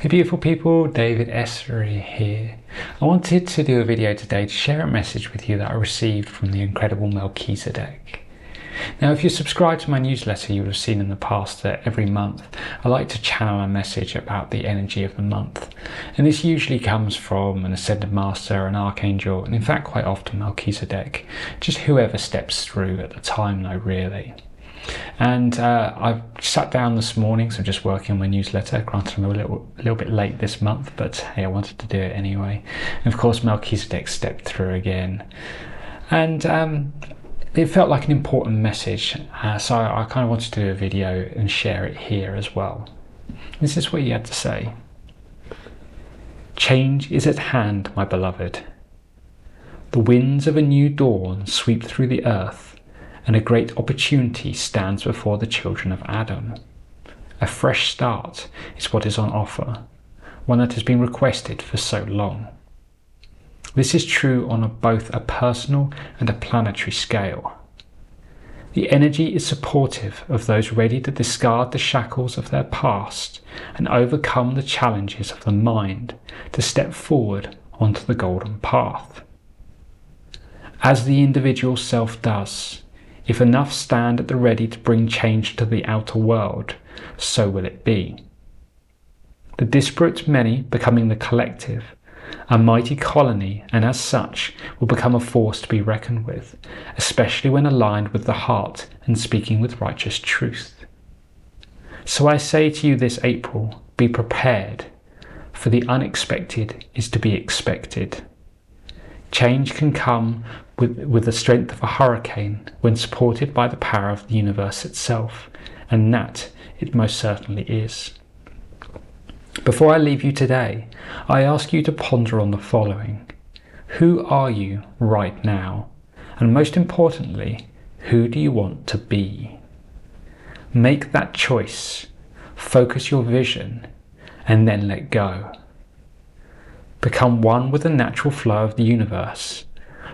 Hey beautiful people, David Essery here. I wanted to do a video today to share a message with you that I received from the incredible Melchizedek. Now, if you subscribe to my newsletter, you would have seen in the past that every month I like to channel a message about the energy of the month. And this usually comes from an ascended master, an archangel, and in fact quite often Melchizedek, just whoever steps through at the time though, really. And I've sat down this morning, so I'm just working on my newsletter. Granted, I'm a little bit late this month, but hey, I wanted to do it anyway. And of course, Melchizedek stepped through again. And it felt like an important message, so I kind of wanted to do a video and share it here as well. This is what he had to say. Change is at hand, my beloved. The winds of a new dawn sweep through the earth, and a great opportunity stands before the children of Adam. A fresh start is what is on offer, one that has been requested for so long. This is true on both a personal and a planetary scale. The energy is supportive of those ready to discard the shackles of their past and overcome the challenges of the mind to step forward onto the golden path. As the individual self does, if enough stand at the ready to bring change to the outer world, so will it be. The disparate many becoming the collective, a mighty colony, and as such will become a force to be reckoned with, especially when aligned with the heart and speaking with righteous truth. So I say to you this April, be prepared, for the unexpected is to be expected. Change can come with the strength of a hurricane when supported by the power of the universe itself, and that it most certainly is. Before I leave you today, I ask you to ponder on the following. Who are you right now? And most importantly, who do you want to be? Make that choice, focus your vision, and then let go. Become one with the natural flow of the universe,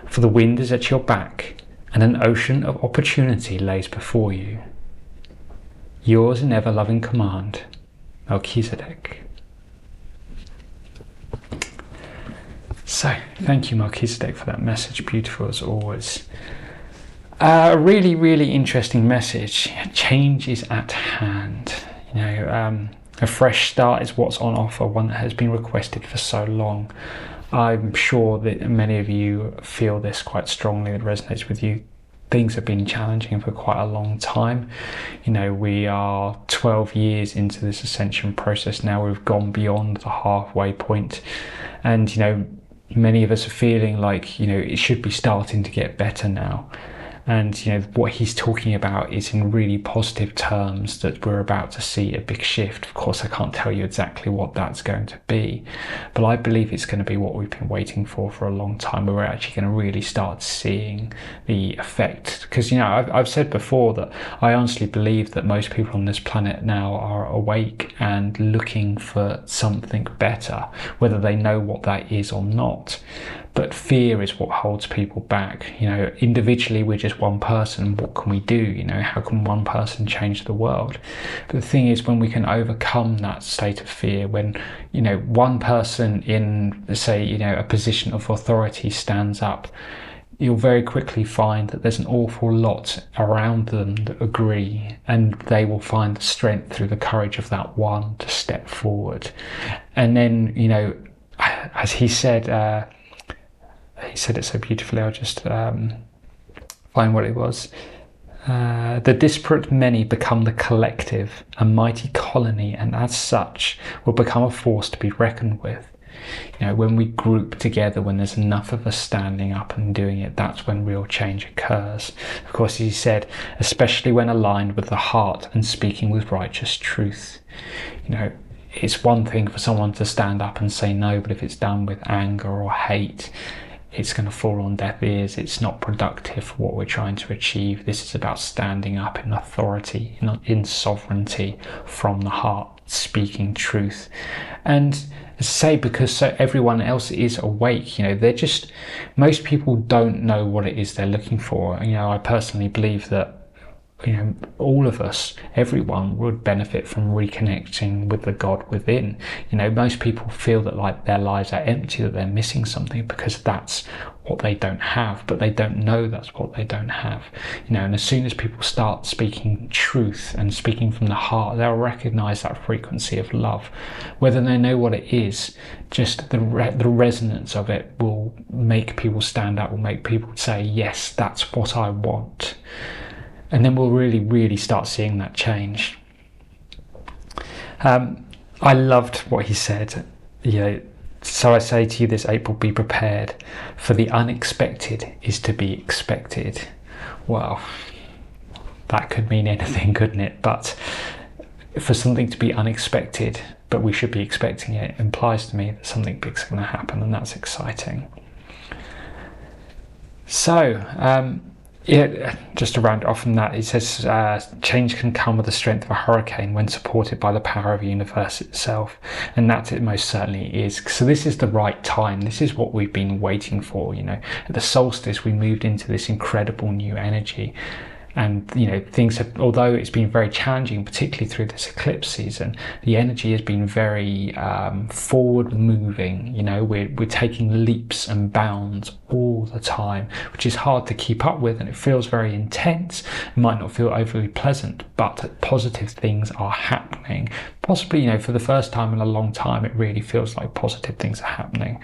for the wind is at your back and an ocean of opportunity lays before you. Yours in ever-loving command, Melchizedek. So, thank you Melchizedek for that message, beautiful as always. A really, really interesting message. Change is at hand. A fresh start is what's on offer, one that has been requested for so long. I'm sure that many of you feel this quite strongly, it resonates with you. Things have been challenging for quite a long time. We are 12 years into this ascension process now. We've gone beyond the halfway point, and many of us are feeling like it should be starting to get better now. And what he's talking about is in really positive terms, that we're about to see a big shift. Of course, I can't tell you exactly what that's going to be, but I believe it's going to be what we've been waiting for a long time, where we're actually going to really start seeing the effect. Because I've said before that I honestly believe that most people on this planet now are awake and looking for something better, whether they know what that is or not. But fear is what holds people back. Individually we're just one person. What can we do? How can one person change the world? But the thing is, when we can overcome that state of fear, when one person in, say, a position of authority stands up, you'll very quickly find that there's an awful lot around them that agree, and they will find the strength through the courage of that one to step forward. And then as he said it so beautifully, I'll just find what it was. The disparate many become the collective, a mighty colony, and as such will become a force to be reckoned with. When we group together, when there's enough of us standing up and doing it, that's when real change occurs. Of course, he said, especially when aligned with the heart and speaking with righteous truth. It's one thing for someone to stand up and say no, but if it's done with anger or hate, it's going to fall on deaf ears. It's not productive for what we're trying to achieve. This is about standing up in authority, in sovereignty from the heart, speaking truth. And as I say, because so everyone else is awake, most people don't know what it is they're looking for. I personally believe that all of us, everyone would benefit from reconnecting with the God within. Most people feel that like their lives are empty, that they're missing something because that's what they don't have, but they don't know that's what they don't have. And as soon as people start speaking truth and speaking from the heart, they'll recognize that frequency of love. Whether they know what it is, just the resonance of it will make people stand up, will make people say, yes, that's what I want. And then we'll really, really start seeing that change. I loved what he said. So I say to you this April, be prepared, for the unexpected is to be expected. Well, that could mean anything, couldn't it? But for something to be unexpected, but we should be expecting it, implies to me that something big's going to happen, and that's exciting. So, just to round it off from that, he says change can come with the strength of a hurricane when supported by the power of the universe itself, and that it most certainly is. So this is the right time. This is what we've been waiting for. At the solstice we moved into this incredible new energy, and things have, although it's been very challenging, particularly through this eclipse season, the energy has been very forward moving. We're taking leaps and bounds all the time, which is hard to keep up with, and it feels very intense. It might not feel overly pleasant, but positive things are happening. Possibly, for the first time in a long time, it really feels like positive things are happening.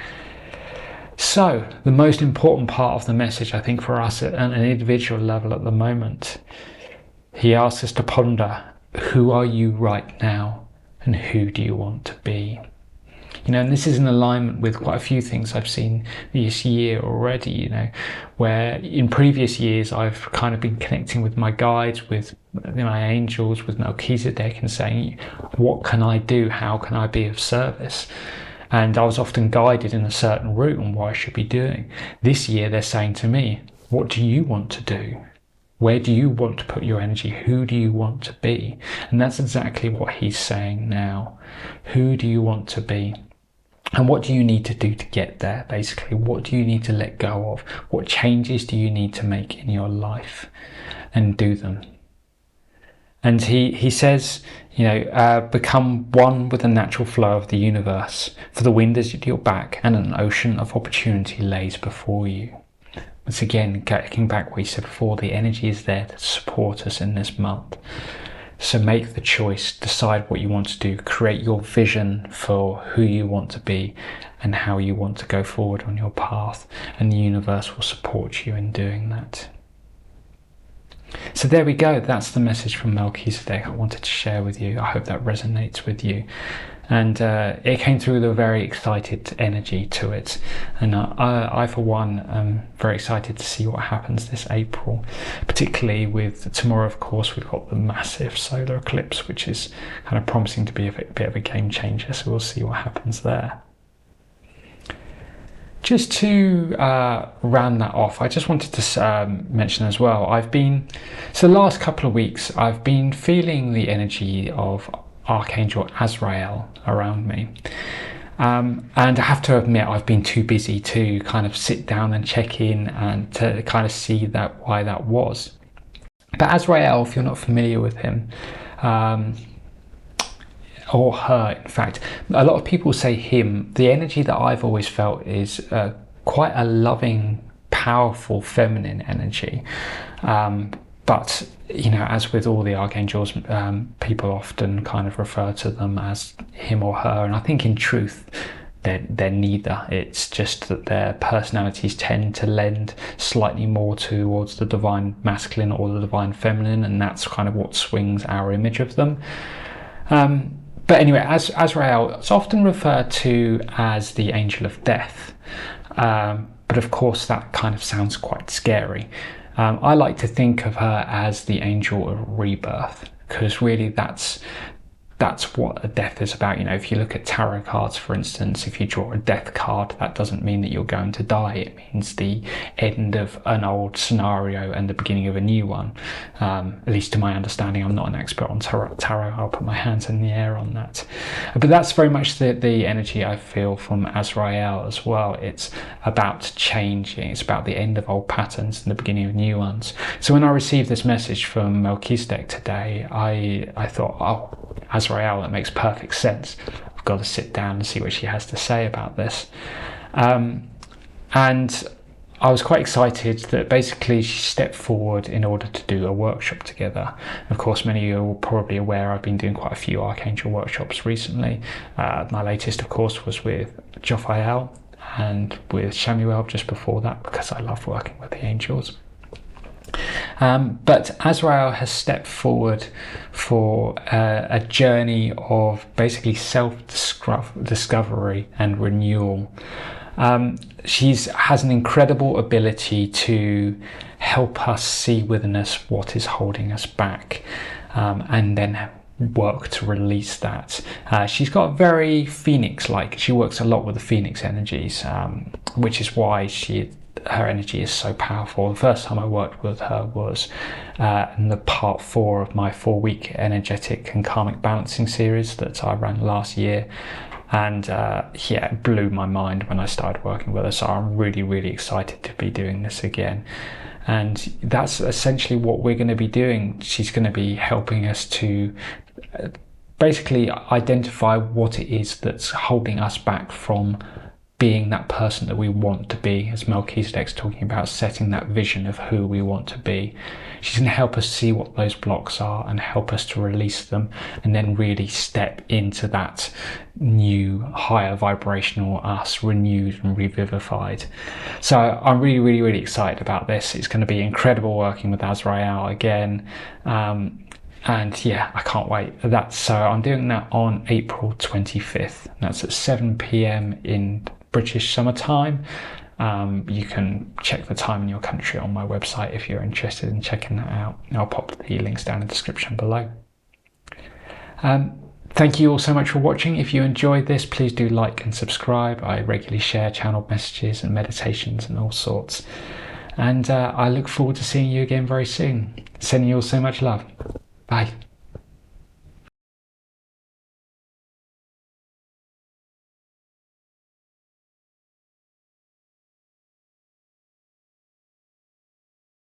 So, the most important part of the message, I think, for us at an individual level at the moment, he asks us to ponder, who are you right now, and who do you want to be? And this is in alignment with quite a few things I've seen this year already, where in previous years I've kind of been connecting with my guides, with my angels, with Melchizedek, and saying, what can I do? How can I be of service? And I was often guided in a certain route on what I should be doing. This year they're saying to me, what do you want to do? Where do you want to put your energy? Who do you want to be? And that's exactly what he's saying now. Who do you want to be? And what do you need to do to get there, basically? What do you need to let go of? What changes do you need to make in your life? And do them. And he says, become one with the natural flow of the universe, for the wind is at your back and an ocean of opportunity lays before you. Once again, getting back what he said before, the energy is there to support us in this month. So make the choice, decide what you want to do, create your vision for who you want to be and how you want to go forward on your path, and the universe will support you in doing that. So there we go, that's the message from Melchizedek I wanted to share with you. I hope that resonates with you. And it came through with a very excited energy to it. And I for one, am very excited to see what happens this April, particularly with tomorrow, of course, we've got the massive solar eclipse, which is kind of promising to be a bit of a game changer. So we'll see what happens there. Just to round that off, I just wanted to mention as well, so the last couple of weeks, I've been feeling the energy of Archangel Azrael around me. And I have to admit, I've been too busy to kind of sit down and check in and to kind of see why that was. But Azrael, if you're not familiar with him, or her, in fact, a lot of people say him. The energy that I've always felt is quite a loving, powerful, feminine energy. But as with all the archangels, people often kind of refer to them as him or her, and I think in truth they're neither. It's just that their personalities tend to lend slightly more towards the divine masculine or the divine feminine, and that's kind of what swings our image of them. But anyway, Azrael is often referred to as the angel of death, but of course that kind of sounds quite scary. I like to think of her as the angel of rebirth, because really that's that's what a death is about. You know, if you look at tarot cards, for instance, if you draw a death card, that doesn't mean that you're going to die. It means the end of an old scenario and the beginning of a new one. At least to my understanding, I'm not an expert on tarot. I'll put my hands in the air on that. But that's very much the energy I feel from Azrael as well. It's about changing. It's about the end of old patterns and the beginning of new ones. So when I received this message from Melchizedek today, I thought, oh, Azrael, that makes perfect sense. I've got to sit down and see what she has to say about this. And I was quite excited that basically she stepped forward in order to do a workshop together. Of course, many of you are probably aware I've been doing quite a few Archangel workshops recently. My latest, of course, was with Jophiel and with Shamuel just before that, because I love working with the angels. But Azrael has stepped forward for a journey of basically self-discovery and renewal. She has an incredible ability to help us see within us what is holding us back, and then work to release that. She's got very Phoenix-like. She works a lot with the Phoenix energies, which is why her energy is so powerful. The first time I worked with her was in the part 4 of my 4-week energetic and karmic balancing series that I ran last year. And yeah, it blew my mind when I started working with her. So I'm really, really excited to be doing this again. And that's essentially what we're going to be doing. She's going to be helping us to basically identify what it is that's holding us back from being that person that we want to be, as Melchizedek's talking about, setting that vision of who we want to be. She's going to help us see what those blocks are and help us to release them, and then really step into that new, higher vibrational us, renewed and revivified. So I'm really, really, really excited about this. It's going to be incredible working with Azrael again. And yeah, I can't wait. So I'm doing that on April 25th. That's at 7 p.m. in British summertime. You can check the time in your country on my website if you're interested in checking that out. I'll pop the links down in the description below. Thank you all so much for watching. If you enjoyed this, please do like and subscribe. I regularly share channeled messages and meditations and all sorts. And I look forward to seeing you again very soon. Sending you all so much love. Bye.